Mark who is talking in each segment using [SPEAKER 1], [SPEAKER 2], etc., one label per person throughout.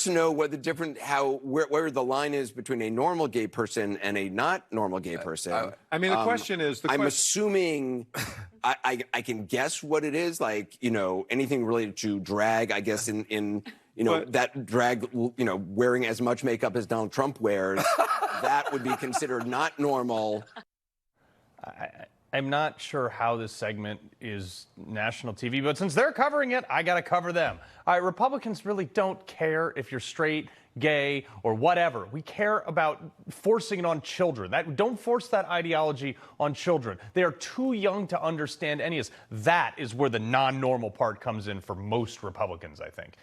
[SPEAKER 1] curious to know what the where the line is between a normal gay person and a not normal gay person.
[SPEAKER 2] I mean, the question is,
[SPEAKER 1] I'm assuming I can guess what it is, like, anything related to drag, I guess, in that drag, wearing as much makeup as Donald Trump wears, that would be considered not normal.
[SPEAKER 3] I'm not sure how this segment is national TV, but since they're covering it, I got to cover them. All right, Republicans really don't care if you're straight, gay, or whatever. We care about forcing it on children. Don't force that ideology on children. They are too young to understand any of this. That is where the non-normal part comes in for most Republicans, I think.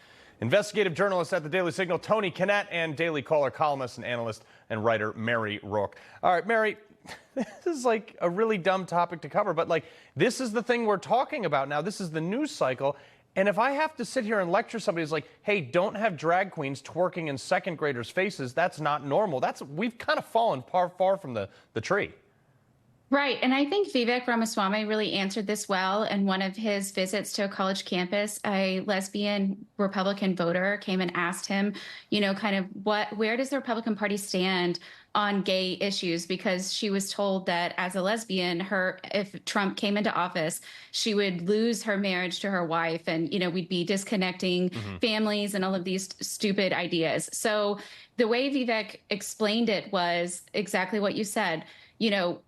[SPEAKER 3] Investigative journalist at the Daily Signal, Tony Kinnett, and Daily Caller columnist and analyst and writer Mary Rooke. All right, Mary, this is like a really dumb topic to cover, but this is the thing we're talking about now. This is the news cycle. And if I have to sit here and lecture somebody who's like, hey, don't have drag queens twerking in second graders' faces, that's not normal. We've kind of fallen far from the tree.
[SPEAKER 4] Right. And I think Vivek Ramaswamy really answered this well. In one of his visits to a college campus, a lesbian Republican voter came and asked him, where does the Republican Party stand on gay issues? Because she was told that as a lesbian, if Trump came into office, she would lose her marriage to her wife, and, we'd be disconnecting families and all of these stupid ideas. So the way Vivek explained it was exactly what you said.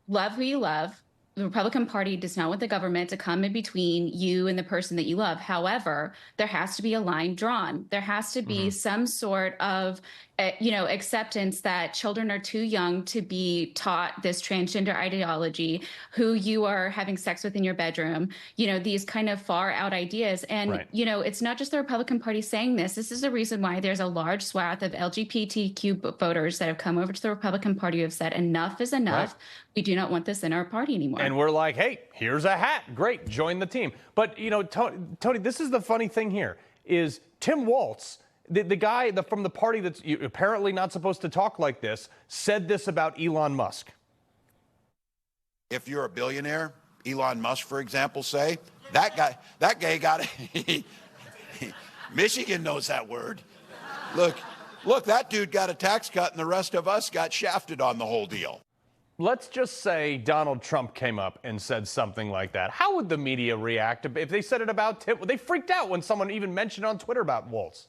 [SPEAKER 4] Love who you love. The Republican Party does not want the government to come in between you and the person that you love. However, there has to be a line drawn. There has to be some sort of, acceptance that children are too young to be taught this transgender ideology, who you are having sex with in your bedroom, these kind of far out ideas. And, it's not just the Republican Party saying this. This is the reason why there's a large swath of LGBTQ voters that have come over to the Republican Party who have said enough is enough. Right. We do not want this in our party anymore.
[SPEAKER 3] And we're like, hey, here's a hat. Great. Join the team. But, Tony, this is the funny thing here is Tim Walz, the guy from the party that's apparently not supposed to talk like this, said this about Elon Musk.
[SPEAKER 5] If you're a billionaire, Elon Musk, for example, say, that guy got it. Michigan knows that word. Look, that dude got a tax cut and the rest of us got shafted on the whole deal.
[SPEAKER 3] Let's just say Donald Trump came up and said something like that. How would the media react if they said it about Tim? They freaked out when someone even mentioned on Twitter about Walz.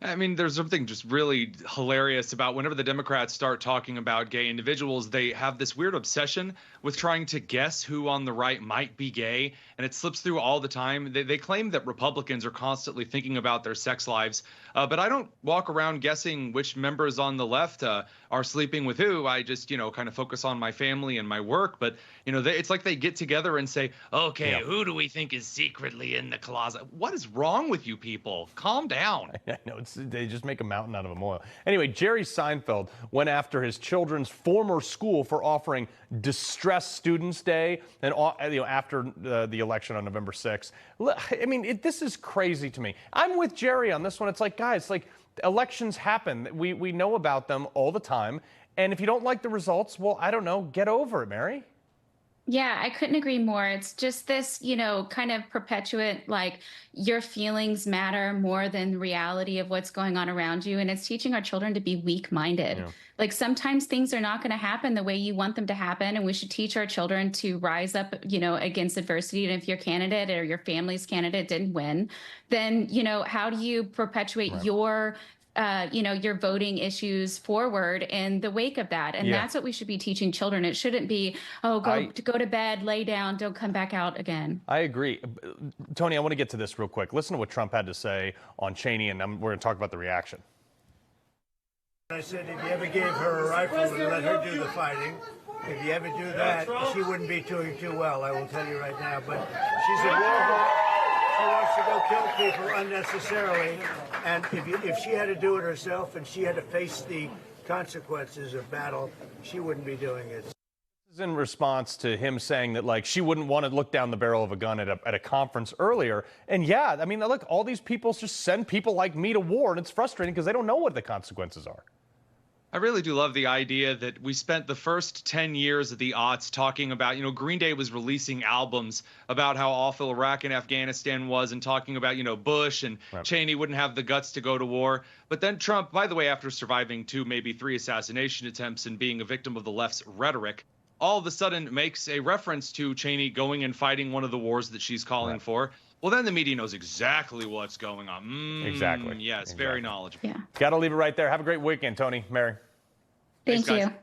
[SPEAKER 6] I mean, there's something just really hilarious about whenever the Democrats start talking about gay individuals, they have this weird obsession with trying to guess who on the right might be gay, and it slips through all the time. They claim that Republicans are constantly thinking about their sex lives, but I don't walk around guessing which members on the left are sleeping with who. I just, kind of focus on my family and my work. But, it's like they get together and say, okay, who do we think is secretly in the closet? What is wrong with you people? Calm down.
[SPEAKER 3] No, they just make a mountain out of a molehill. Anyway, Jerry Seinfeld went after his children's former school for offering Distress Students Day and after the election on November 6th. I mean, this is crazy to me. I'm with Jerry on this one. It's like, guys, elections happen. We know about them all the time. And if you don't like the results, well, I don't know, get over it, Mary.
[SPEAKER 4] Yeah, I couldn't agree more. It's just this, kind of perpetuate, your feelings matter more than the reality of what's going on around you. And it's teaching our children to be weak-minded. Yeah. Sometimes things are not going to happen the way you want them to happen. And we should teach our children to rise up, against adversity. And if your candidate or your family's candidate didn't win, then, how do you perpetuate your voting issues forward in the wake of that. And that's what we should be teaching children. It shouldn't be, go to bed, lay down, don't come back out again.
[SPEAKER 3] I agree. Tony, I want to get to this real quick. Listen to what Trump had to say on Cheney, and we're going to talk about the reaction.
[SPEAKER 7] I said if you ever gave her a rifle and let her do the fighting, if you ever do that, she wouldn't be doing too well, I will tell you right now. But she's a war hawk. She wants to go kill people unnecessarily, and if she had to do it herself and she had to face the consequences of battle, she wouldn't be doing it. This
[SPEAKER 3] is in response to him saying that, she wouldn't want to look down the barrel of a gun at a conference earlier. And yeah, I mean, look, all these people just send people like me to war, and it's frustrating because they don't know what the consequences are.
[SPEAKER 6] I really do love the idea that we spent the first 10 years of the aughts talking about, Green Day was releasing albums about how awful Iraq and Afghanistan was and talking about, Bush and Cheney wouldn't have the guts to go to war. But then Trump, by the way, after surviving 2, maybe 3 assassination attempts and being a victim of the left's rhetoric, all of a sudden makes a reference to Cheney going and fighting one of the wars that she's calling for. Well, then the media knows exactly what's going on.
[SPEAKER 3] Exactly.
[SPEAKER 6] Yes, very knowledgeable.
[SPEAKER 4] Yeah.
[SPEAKER 3] Got to leave it right there. Have a great weekend, Tony, Mary.
[SPEAKER 4] Thank
[SPEAKER 6] Thanks,
[SPEAKER 4] you.
[SPEAKER 6] guys.